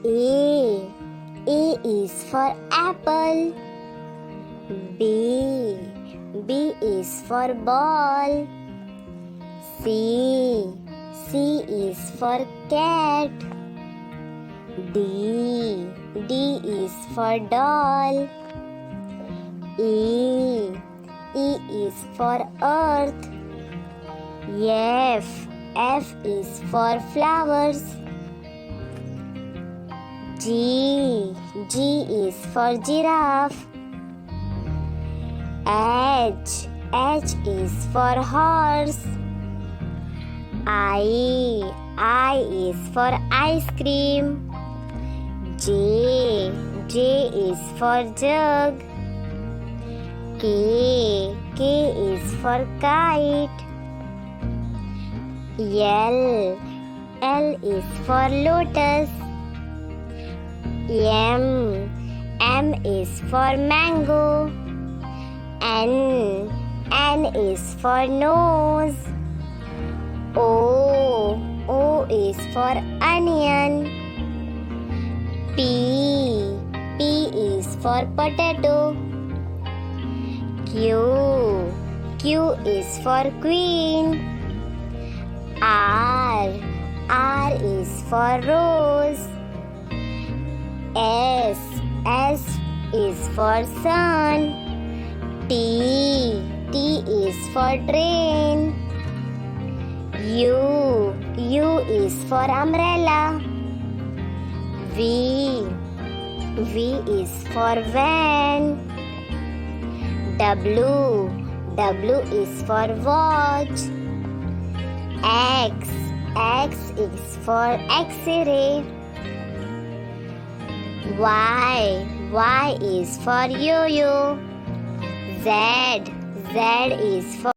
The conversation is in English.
A. A is for apple. B. B is for ball. C. C is for cat. D. D is for doll. E. E is for earth. F. F is for flowers. G. G is for giraffe. H. H is for horse. I. I is for ice cream. J. J is for jug. K. K is for kite. L. L is for lotus. M. M is for mango. N. N is for nose. O. O is for onion. P. P is for potato. Q. Q is for queen. R. R is for rose. S. S is for sun. T. T is for train. U. U is for umbrella. V. V is for van. W. W is for watch. X. X is for X-ray. Y. Y is for yo-yo. Z. Z is for